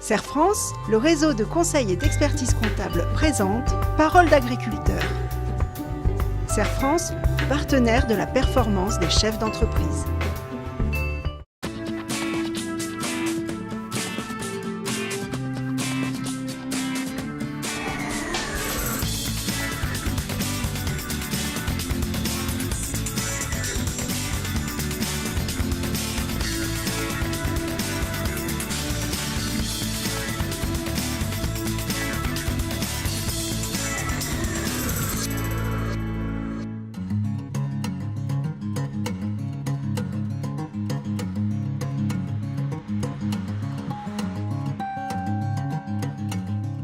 Serre France, le réseau de conseil et d'expertise comptable présente Parole d'agriculteur. Serre France, partenaire de la performance des chefs d'entreprise.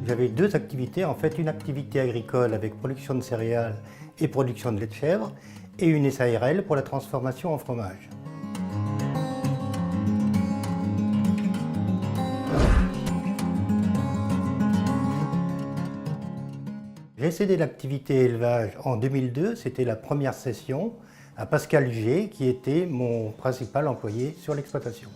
J'avais deux activités, en fait une activité agricole avec production de céréales et production de lait de chèvre et une SARL pour la transformation en fromage. J'ai cédé l'activité élevage en 2002, c'était la première session à Pascal G qui était mon principal employé sur l'exploitation.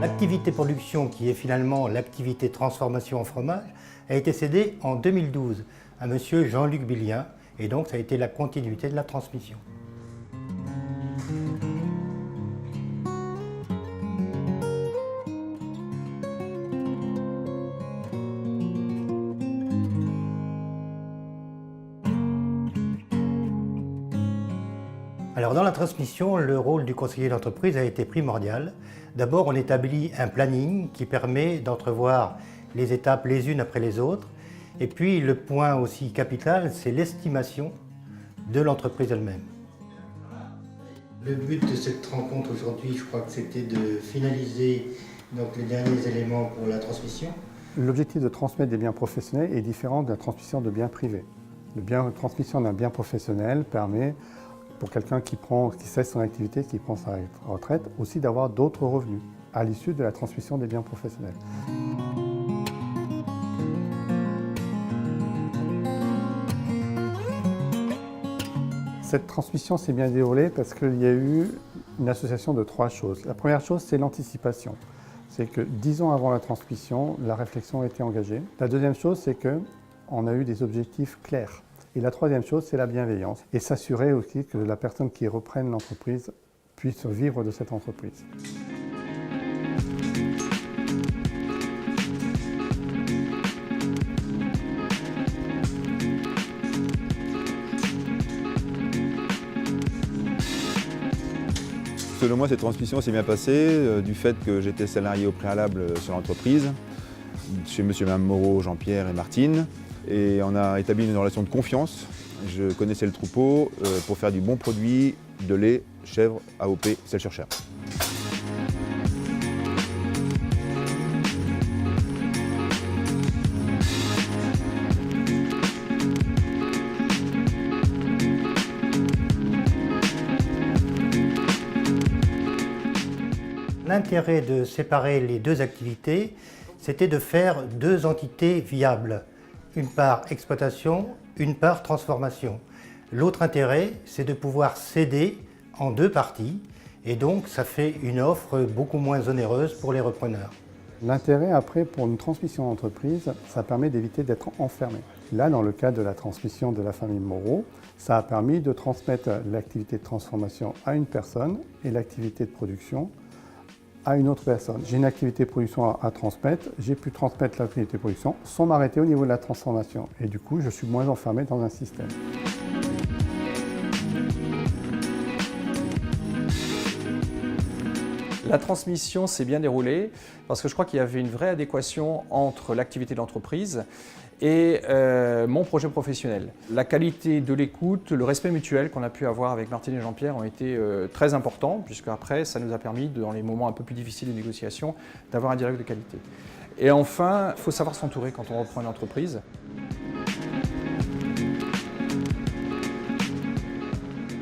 L'activité production, qui est finalement l'activité transformation en fromage, a été cédée en 2012 à M. Jean-Luc Billien, et donc ça a été la continuité de la transmission. Alors dans la transmission, le rôle du conseiller d'entreprise a été primordial. D'abord, on établit un planning qui permet d'entrevoir les étapes les unes après les autres. Et puis le point aussi capital, c'est l'estimation de l'entreprise elle-même. Le but de cette rencontre aujourd'hui, je crois que c'était de finaliser donc, les derniers éléments pour la transmission. L'objectif de transmettre des biens professionnels est différent de la transmission de biens privés. La transmission d'un bien professionnel permet, pour quelqu'un qui cesse son activité, qui prend sa retraite, aussi d'avoir d'autres revenus à l'issue de la transmission des biens professionnels. Cette transmission s'est bien déroulée parce qu'il y a eu une association de trois choses. La première chose, c'est l'anticipation. C'est que 10 ans avant la transmission, la réflexion a été engagée. La deuxième chose, c'est qu'on a eu des objectifs clairs. Et la troisième chose, c'est la bienveillance. Et s'assurer aussi que la personne qui reprenne l'entreprise puisse vivre de cette entreprise. Selon moi, cette transmission s'est bien passée du fait que j'étais salarié au préalable sur l'entreprise, chez monsieur et madame Moreau, Jean-Pierre et Martine. Et on a établi une relation de confiance. Je connaissais le troupeau pour faire du bon produit de lait, chèvre, AOP, sel-sur-chair. L'intérêt de séparer les deux activités, c'était de faire deux entités viables. Une part exploitation, une part transformation. L'autre intérêt, c'est de pouvoir céder en deux parties et donc ça fait une offre beaucoup moins onéreuse pour les repreneurs. L'intérêt après pour une transmission d'entreprise, ça permet d'éviter d'être enfermé. Là, dans le cas de la transmission de la famille Moreau, ça a permis de transmettre l'activité de transformation à une personne et l'activité de production à une autre personne. J'ai une activité de production à transmettre, j'ai pu transmettre l'activité de production sans m'arrêter au niveau de la transformation. Et du coup, je suis moins enfermé dans un système. La transmission s'est bien déroulée parce que je crois qu'il y avait une vraie adéquation entre l'activité de l'entreprise et mon projet professionnel. La qualité de l'écoute, le respect mutuel qu'on a pu avoir avec Martine et Jean-Pierre ont été très importants, puisque après ça nous a permis, dans les moments un peu plus difficiles de négociation, d'avoir un dialogue de qualité. Et enfin, il faut savoir s'entourer quand on reprend une entreprise.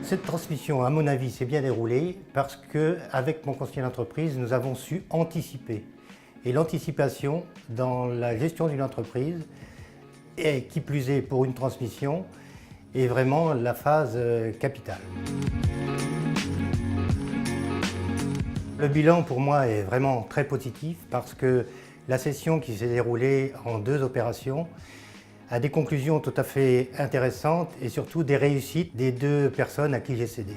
Cette transmission, à mon avis, s'est bien déroulée parce qu'avec mon conseiller d'entreprise, nous avons su anticiper. et l'anticipation dans la gestion d'une entreprise, et qui plus est pour une transmission, est vraiment la phase capitale. Le bilan pour moi est vraiment très positif parce que la session qui s'est déroulée en 2 opérations a des conclusions tout à fait intéressantes et surtout des réussites des 2 personnes à qui j'ai cédé.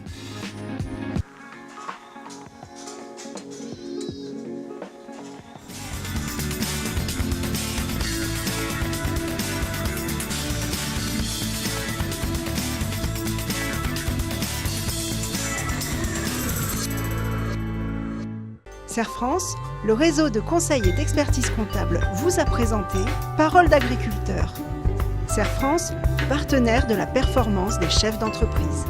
Serre France, le réseau de conseil et d'expertise comptable vous a présenté Parole d'agriculteur. Serre France, partenaire de la performance des chefs d'entreprise.